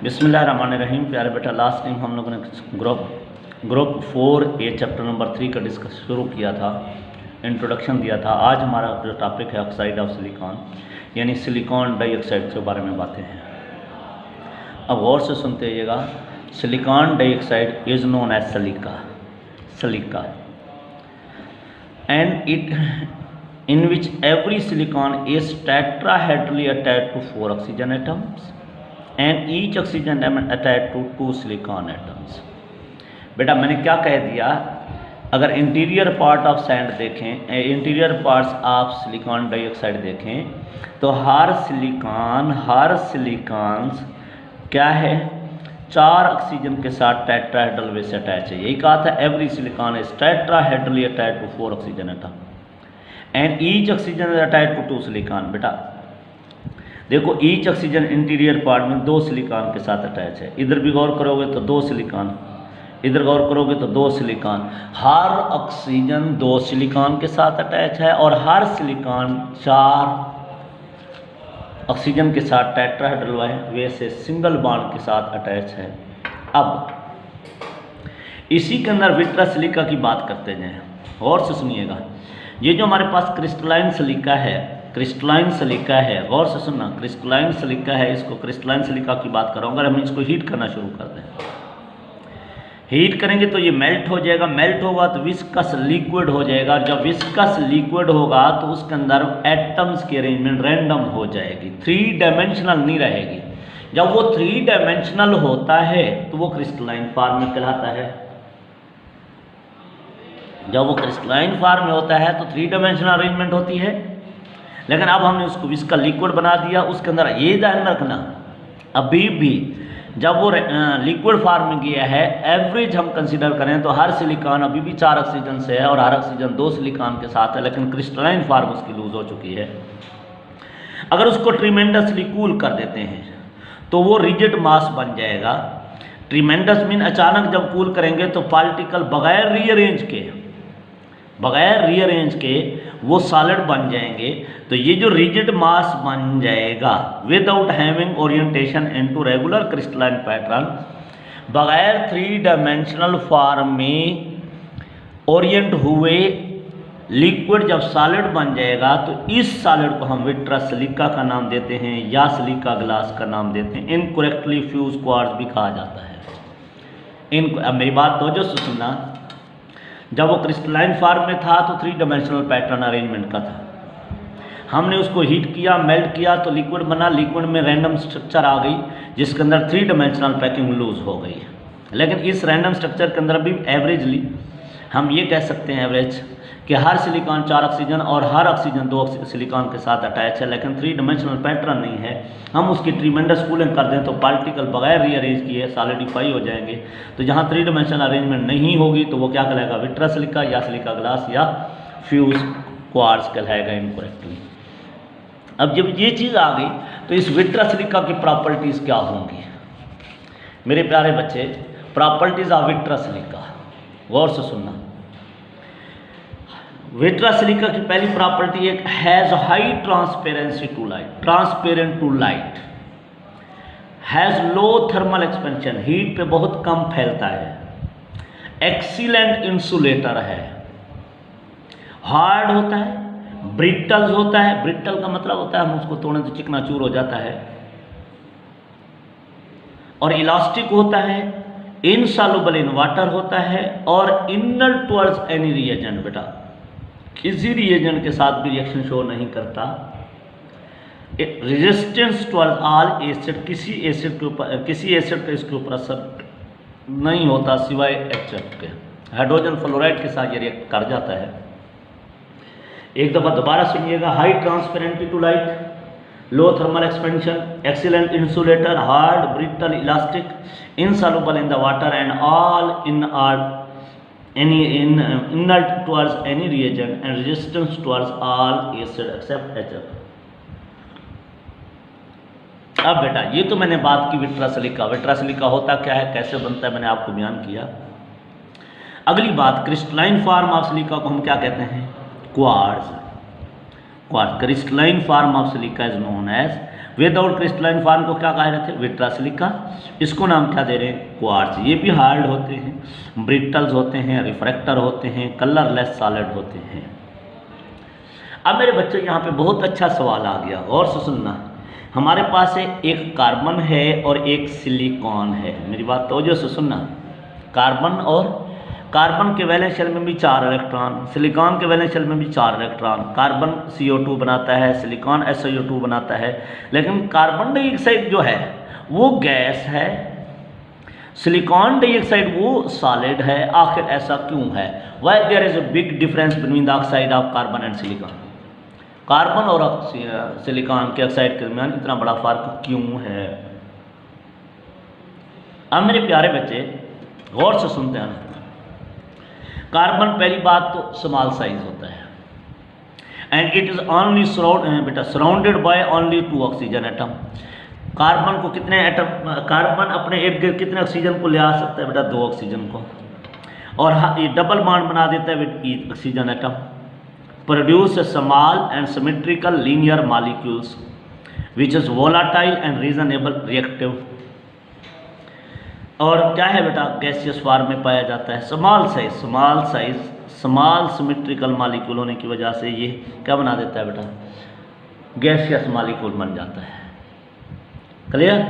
बिस्मिल्लाहिर्रहमानिर्रहीम। प्यारे बेटा, लास्ट टाइम हम लोगों ने ग्रुप 4A चैप्टर नंबर 3 का डिस्कस शुरू किया था, इंट्रोडक्शन दिया था। आज हमारा जो टॉपिक है ऑक्साइड ऑफ सिलिकॉन, यानी सिलिकॉन डाइऑक्साइड के बारे में बातें हैं। अब गौर से सुनते रहिएगा। Silicon dioxide is known as silica and it in which every silicon is tetrahedrally attached to 4 oxygen atoms and each oxygen atom attached to 2 silicon atoms। बेटा मैंने क्या कह दिया, अगर इंटीरियर पार्ट ऑफ सैंड देखें, interior parts of silicon dioxide देखें तो हर silicones क्या है, 4 ऑक्सीजन के साथ टेट्राहेड्रल वे से अटैच है। यही कहा था, every silicon is tetrahedrally attached to 4 oxygen atom and each oxygen is attached to 2 silicon. बेटा देखो, ईच ऑक्सीजन इंटीरियर पार्ट में 2 सिलिकॉन के साथ अटैच है। इधर भी गौर करोगे तो 2 सिलिकॉन, इधर गौर करोगे तो 2 सिलिकॉन। हर ऑक्सीजन 2 सिलिकॉन के साथ अटैच है और हर सिलिकॉन 4 ऑक्सीजन के साथ टेट्राहेड्रल वे से सिंगल बॉन्ड के साथ अटैच है। अब इसी के अंदर विट्रस सिलिका की बात करते हैं, गौर से सुनिएगा। ये जो हमारे पास क्रिस्टलाइन सिलिका है, गौर से सुनना, क्रिस्टलाइन सिलिका है, इसको क्रिस्टलाइन सिलिका की बात कर रहा हूँ। अगर हम इसको हीट करना शुरू कर दें, हीट करेंगे तो ये मेल्ट हो जाएगा। मेल्ट होगा तो विस्कस लिक्विड हो जाएगा। जब विस्कस लिक्विड होगा तो उसके अंदर एटम्स की अरेंजमेंट रैंडम हो जाएगी, 3 डायमेंशनल नहीं रहेगी। जब वो 3 डायमेंशनल होता है तो वो क्रिस्टलाइन फॉर्म में कहलाता है। जब वो क्रिस्टलाइन फॉर्म में होता है तो 3 डायमेंशनल अरेंजमेंट होती है। लेकिन अब हमने उसको विस्का लिक्विड बना दिया। उसके अंदर ये ध्यान रखना, अभी भी जब वो लिक्विड फॉर्म में गया है, एवरेज हम कंसीडर करें तो हर सिलिकॉन अभी भी 4 ऑक्सीजन से है और हर ऑक्सीजन 2 सिलिकॉन के साथ है, लेकिन क्रिस्टलाइन फॉर्म उसकी लूज हो चुकी है। अगर उसको ट्रीमेंडसली कूल कर देते हैं तो वो रिजिड मास बन जाएगा। ट्रीमेंडस मीन अचानक जब कूल करेंगे तो पार्टिकल बगैर रीअरेंज के वो सॉलिड बन जाएंगे। तो ये जो रिजिड मास बन जाएगा without having orientation into regular crystalline pattern, बगैर 3 डायमेंशनल फॉर्म में ओरिएंट हुए लिक्विड जब सॉलिड बन जाएगा तो इस सॉलिड को हम विट्रस सिलिका का नाम देते हैं या सिलिका ग्लास का नाम देते हैं। इनकरेक्टली फ्यूज क्वार्ट्ज भी कहा जाता है। अब मेरी बात तो जो सुनना, जब वो क्रिस्टलाइन फॉर्म में था तो 3 डायमेंशनल पैटर्न अरेंजमेंट का था। हमने उसको हीट किया, मेल्ट किया तो लिक्विड बना। लिक्विड में रैंडम स्ट्रक्चर आ गई जिसके अंदर 3 डायमेंशनल पैकिंग लूज हो गई। लेकिन इस रैंडम स्ट्रक्चर के अंदर भी एवरेजली हम ये कह सकते हैं एवरेज कि हर सिलिकॉन 4 ऑक्सीजन और हर ऑक्सीजन 2 सिलिकॉन के साथ अटैच है, लेकिन 3 डायमेंशनल पैटर्न नहीं है। हम उसकी ट्रीमेंडस कूलिंग कर दें तो पार्टिकल बगैर रीअरेंज किए सॉलिडिफाई हो जाएंगे। तो जहाँ 3 डायमेंशनल अरेंजमेंट नहीं होगी तो वो क्या कहलाएगा, विट्रस सिलिका या सिलिका ग्लास या फ्यूज क्वार्ट्ज कहलाएगा इनकरेक्टली। अब जब ये चीज़ आ गई तो इस विट्रस सिलिका की प्रॉपर्टीज़ क्या होंगी मेरे प्यारे बच्चे? प्रॉपर्टीज़ ऑफ विट्रस सिलिका, गौर से सुनना। विट्रस सिलिका की पहली प्रॉपर्टी एक has high transparency to light, transparent to light, has low thermal expansion, heat पे बहुत कम फैलता है, एक्सीलेंट इंसुलेटर है, हार्ड होता है, ब्रिटल होता है। ब्रिटल का मतलब होता है हम उसको तोड़ें तो चिकना चूर हो जाता है, और इलास्टिक होता है, इनसॉल्युबल इन वाटर होता है और इनर्ट टुवर्ड्स एनी रिएजेंट। बेटा किसी रिएजेंट के साथ भी रिएक्शन शो नहीं करता। रेजिस्टेंस टुवर्ड्स ऑल एसिड, किसी एसिड का इसके ऊपर असर नहीं होता सिवाय HF के। हाइड्रोजन फ्लोराइड के साथ ये रिएक्ट कर जाता है। एक दफ़ा दोबारा सुनिएगा। High transparency to light, low thermal expansion, excellent insulator, hard, brittle, elastic, insoluble in the water and all inert towards any reagent and resistance towards all acid except HF। अब बेटा ये तो मैंने बात की विट्रस सिलिका। विट्रस सिलिका होता क्या है, कैसे बनता है, मैंने आपको बयान किया। अगली बात, क्रिस्टलाइन फॉर्म ऑफ सिलिका को हम क्या कहते हैं? Quartz. Quartz. Crystalline form of silica is known as, without crystalline form को क्या कह रहे थे, विट्रा सिलिका। इसको नाम क्या दे रहे हैं, क्वार्ट्ज। ये भी हार्ड होते हैं, ब्रिटल्स होते हैं, रिफ्रैक्टर होते हैं, कलरलेस सॉलिड होते हैं। अब मेरे बच्चों यहाँ पे बहुत अच्छा सवाल आ गया, गौर से सुनना। हमारे पास एक कार्बन है और एक सिलिकॉन है, मेरी बात तवज्जो से सुनना। कार्बन के वैलेंस शेल में भी 4 इलेक्ट्रॉन, सिलिकॉन के वैलेंस शेल में भी 4 इलेक्ट्रॉन। कार्बन CO2 बनाता है, सिलिकॉन SiO2 बनाता है, लेकिन कार्बन डाइऑक्साइड जो है वो गैस है, सिलिकॉन डाइऑक्साइड वो सॉलिड है। आखिर ऐसा क्यों है? Why there is a big difference between the oxide of carbon and silicon? Carbon और सिलिकॉन के ऑक्साइड के दरमियान इतना बड़ा फर्क क्यों है? अब मेरे प्यारे बच्चे गौर से सुनते हैं। कार्बन पहली बात तो स्मॉल साइज होता है, and it is only surrounded by only 2 oxygen atom. Carbon को कितने एटम, कार्बन अपने इर्द गिर्द कितने ऑक्सीजन को ले आ सकता है बेटा, 2 ऑक्सीजन को, और ये डबल बॉन्ड बना देता है with each oxygen atom. Produce a small and symmetrical linear molecules which is volatile and reasonable reactive. और क्या है बेटा, गैसियस फॉर्म में पाया जाता है। स्मॉल सिमेट्रिकल मॉलिक्यूल होने की वजह से ये क्या बना देता है बेटा, गैसियस मॉलिक्यूल बन जाता है। क्लियर?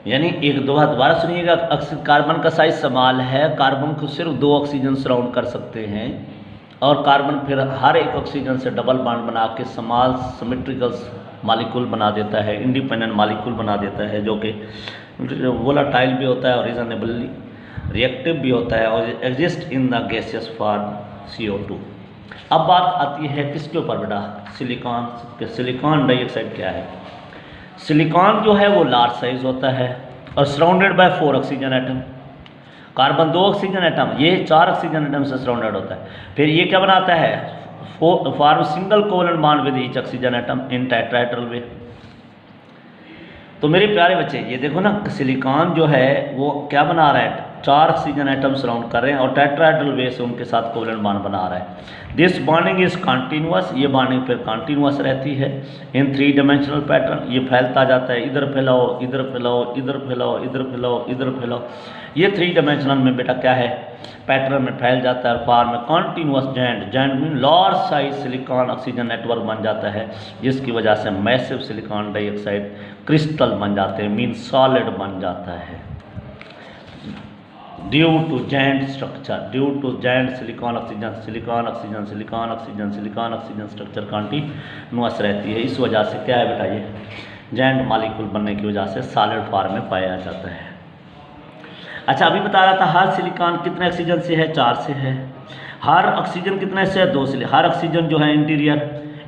यानी एक दो बात दोबारा सुनिएगा। कार्बन का साइज स्मॉल है, कार्बन को सिर्फ 2 ऑक्सीजन सराउंड कर सकते हैं, और कार्बन फिर हर एक ऑक्सीजन से डबल बॉन्ड बना के स्मॉल सिमेट्रिकल मॉलिक्यूल बना देता है, इंडिपेंडेंट मॉलिक्यूल बना देता है, जो कि वोलाटाइल भी होता है और रीजनेबली रिएक्टिव भी होता है, और exist in the gaseous form CO2। अब बात आती है किसके ऊपर बेटा, सिलिकॉन। सिलिकॉन डाइऑक्साइड क्या है? सिलिकॉन जो है वो लार्ज साइज होता है और surrounded by 4 oxygen atom. Carbon 2 oxygen atom, ये 4 ऑक्सीजन एटम से सराउंडेड होता है। फिर ये क्या बनाता है, form single covalent bond with each oxygen atom in tetrahedral way. तो मेरे प्यारे बच्चे ये देखो ना, सिलिकॉन जो है वो क्या बना रहा है, 4 ऑक्सीजन एटम सराउंड कर रहे हैं और टेट्राहेड्रल वे से उनके साथ कोवेलेंट बॉन्ड बना रहा है। दिस बॉन्डिंग इज कॉन्टीन्यूअस, ये बॉन्डिंग फिर कॉन्टीन्यूअस रहती है इन 3 डायमेंशनल पैटर्न। ये फैलता जाता है, इधर फैलाओ, इधर फैलाओ, इधर फैलाओ, इधर फैलाओ, इधर फैलाओ। ये 3 डायमेंशनल में बेटा क्या है, पैटर्न में फैल जाता है और फॉर्म में continuous joint mean large size silicon oxygen network बन जाता है, जिसकी वजह से मैसिव सिलिकॉन डाइऑक्साइड क्रिस्टल बन जाते हैं, मीन सॉलिड बन जाता है due to joint structure, due to joint silicon oxygen, silicon oxygen, silicon oxygen, silicon oxygen structure continuous रहती है। इस वजह से क्या है बेटा, ये जॉइंट मॉलिक्यूल बनने की वजह से सॉलिड फॉर्म में पाया जाता है। अच्छा, अभी बता रहा था हर सिलिकॉन कितने ऑक्सीजन से है, 4 से है। हर ऑक्सीजन कितने से है, 2 से। हर ऑक्सीजन जो है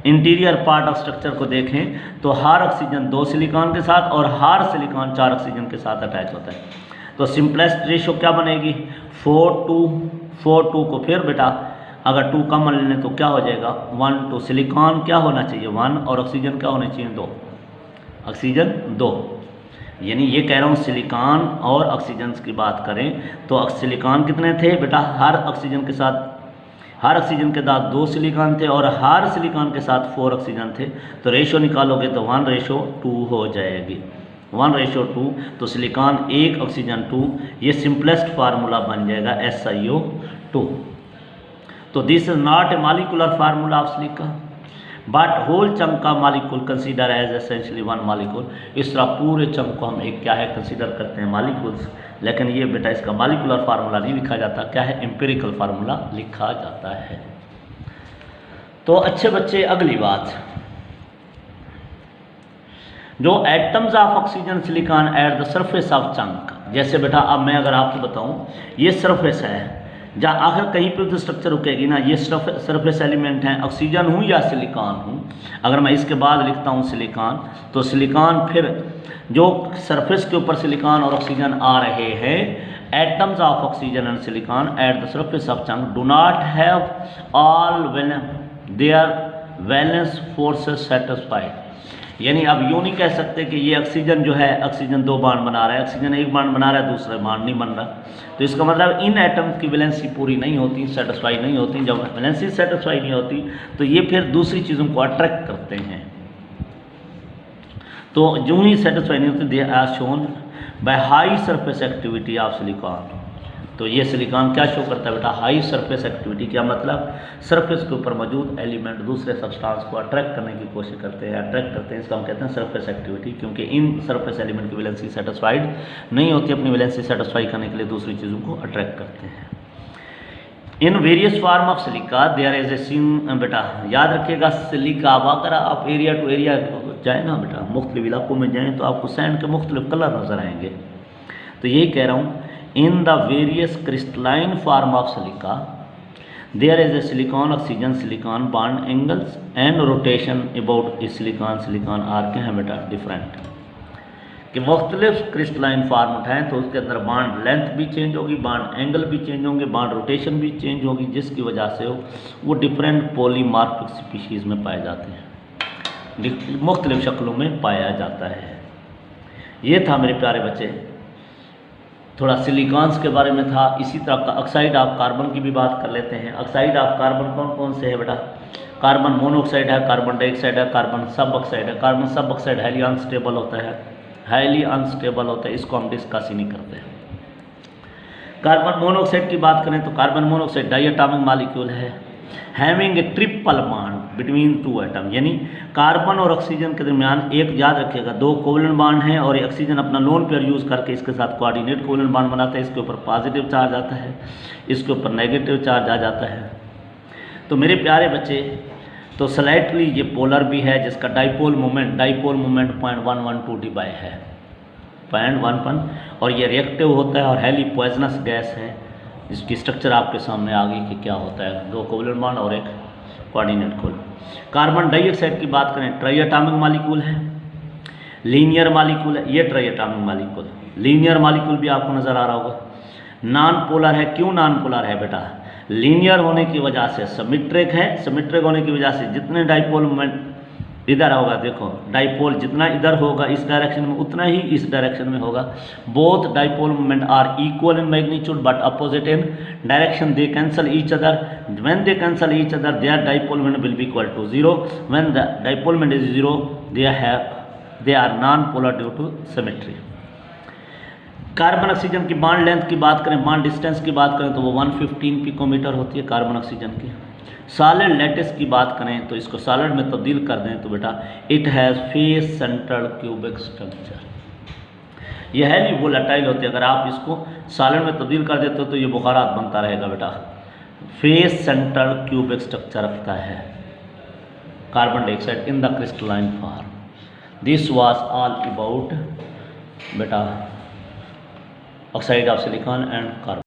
इंटीरियर पार्ट ऑफ स्ट्रक्चर को देखें तो हर ऑक्सीजन 2 सिलिकॉन के साथ और हर सिलिकॉन 4 ऑक्सीजन के साथ अटैच होता है। तो सिंपलेस्ट रेशियो क्या बनेगी, 4:2 को फिर बेटा अगर 2 कॉमन ले लें तो क्या हो जाएगा, 1:2। सिलिकॉन क्या होना चाहिए, 1, और ऑक्सीजन क्या होने चाहिए, 2। ऑक्सीजन 2, यानी ये कह रहा हूँ सिलिकॉन और ऑक्सीजन की बात करें तो सिलिकॉन कितने थे बेटा, हर ऑक्सीजन के साथ 2 सिलिकॉन थे और हर सिलिकॉन के साथ 4 ऑक्सीजन थे। तो रेशियो निकालोगे तो 1:2 हो जाएगी, 1:2। तो सिलिकॉन 1, ऑक्सीजन 2, ये सिंपलेस्ट फार्मूला बन जाएगा SiO2। तो this is not a molecular formula of silicon but whole chunk का molecule consider as essentially 1 molecule. इस तरह पूरे चंक को हम एक क्या है कंसीडर करते हैं मॉलिक्यूल्स, लेकिन ये बेटा इसका मॉलिकुलर फार्मूला नहीं लिखा जाता, क्या है, एम्पिरिकल फार्मूला लिखा जाता है। तो अच्छे बच्चे, अगली बात, जो atoms of oxygen silicon at the surface of chunk, जैसे बेटा अब मैं अगर आपको बताऊं ये सरफेस है, जहाँ आखिर कहीं पे तो स्ट्रक्चर रुकेगी ना, ये सरफेस एलिमेंट हैं, ऑक्सीजन हूँ या सिलिकॉन हूँ। अगर मैं इसके बाद लिखता हूँ सिलिकॉन, तो सिलिकॉन फिर जो सरफेस के ऊपर सिलिकॉन और ऑक्सीजन आ रहे हैं, atoms of oxygen and silicon at the surface of chunk do not have all there valence forces satisfied. यानी अब यूँ नहीं कह सकते कि ये ऑक्सीजन जो है, ऑक्सीजन 2 बॉन्ड बना रहा है, ऑक्सीजन 1 बॉन्ड बना रहा है, दूसरा बॉन्ड नहीं बन रहा। तो इसका मतलब इन एटम्स की वैलेंसी पूरी नहीं होती, सेटिस्फाई नहीं होती। जब वैलेंसी सेटिस्फाई नहीं होती तो ये फिर दूसरी चीज़ों को अट्रैक्ट करते हैं। तो जो ही सेटिस्फाई नहीं होती, they are shown by high surface activity of silicon. तो ये सिलिकॉन क्या शो करता है बेटा? High surface activity. क्या मतलब? सरफेस के ऊपर मौजूद एलिमेंट दूसरे सब्सटेंस को अट्रैक्ट करने की कोशिश करते हैं, अट्रैक्ट करते हैं, इसका हम कहते हैं सरफेस एक्टिविटी। क्योंकि इन सरफेस एलिमेंट की वैलेंसी सेटिस्फाइड नहीं होती, अपनी वैलेंसी सेटिस्फाई करने के लिए दूसरी चीज़ों को अट्रैक्ट करते हैं। In various form of silica there is a scene. बेटा याद रखिएगा, सिलिका अगर आप एरिया टू एरिया जाए ना बेटा, मुख्तलिफ इलाकों में जाएँ तो आपको सैंड के मुख्तलिफ कलर नज़र आएंगे। तो यही कह रहा हूँ, in the various crystalline form of silica there is a silicon oxygen silicon bond angles and rotation about is silicon are क्या है बेटा? डिफरेंट। कि मुख्तलिफ क्रिस्टलाइन फॉर्म उठाएँ तो उसके अंदर बॉन्ड लेंथ भी चेंज होगी, बॉन्ड एंगल भी चेंज होंगे, बॉन्ड रोटेशन भी चेंज होगी, जिसकी वजह से वो डिफरेंट पॉलीमार्फिक स्पीशीज़ में पाए जाते हैं, मुख्तलिफ शक्लों में पाया जाता है। ये था मेरे प्यारे बच्चे, थोड़ा सिलिकॉन्स के बारे में था। इसी तरह का ऑक्साइड ऑफ कार्बन की भी बात कर लेते हैं। ऑक्साइड ऑफ कार्बन कौन कौन से है बेटा? कार्बन मोनोऑक्साइड है, कार्बन डाइऑक्साइड है, कार्बन सब ऑक्साइड है। कार्बन सब ऑक्साइड हाईली अनस्टेबल होता है, हाईली अनस्टेबल होता है, इसको हम डिस्कस ही नहीं करते। कार्बन मोनोऑक्साइड की बात करें तो कार्बन मोनोऑक्साइड डायटोमिक मॉलिक्यूल है, having a triple bond between 2 atom. यानी कार्बन और ऑक्सीजन के दरमियान एक, याद रखिएगा, 2 कोवलेंट बॉन्ड हैं और ऑक्सीजन अपना लोन पेयर यूज़ करके इसके साथ कोऑर्डिनेट कोवलेंट बॉन्ड बनाता है। इसके ऊपर पॉजिटिव चार्ज आता है, इसके ऊपर नेगेटिव चार्ज आ जाता है। तो मेरे प्यारे बच्चे, तो स्लाइटली ये पोलर भी है, जिसका डाइपोल मोमेंट 0.112 डिबाई है, 0.11, और ये रिएक्टिव होता है और हाईली पॉइजनस गैस है। इसकी स्ट्रक्चर आपके सामने आ गई कि क्या होता है, 2 कोवलेंट बॉन्ड और एक कोऑर्डिनेट कोवलेंट। कार्बन डाइऑक्साइड की बात करें, ट्राइएटॉमिक मॉलिक्यूल है, लीनियर मॉलिक्यूल है, ये ट्राइएटॉमिक मॉलिक्यूल। लीनियर मॉलिक्यूल भी आपको नज़र आ रहा होगा। नॉन पोलर है, क्यों नॉन पोलर है बेटा? लीनियर होने की वजह से सिमेट्रिक है, सिमेट्रिक होने की वजह से जितने डाइपोल मोमेंट इधर होगा, देखो डाइपोल जितना इधर होगा इस डायरेक्शन में, उतना ही इस डायरेक्शन में होगा। Both dipole moment are equal in magnitude but opposite in direction, they cancel each other. When they cancel each other their dipole moment will be equal to 0। When the dipole moment is 0 they are non polar due to symmetry. Carbon oxygen की bond length की बात करें, bond distance की बात करें तो वो 115 picometre होती है कार्बन ऑक्सीजन की। सॉलिड लैटिस की बात करें तो इसको सॉलिड में तब्दील कर दें तो बेटा it has face central cubic structure. यह है नहीं वोलेटाइल होती है, अगर आप इसको सॉलिड में तब्दील कर देते हो तो ये बुखारात बनता रहेगा बेटा। फेस सेंट्रल क्यूबिक स्ट्रक्चर रखता है carbon dioxide in the crystalline form. This was all about बेटा oxide of silicon and carbon.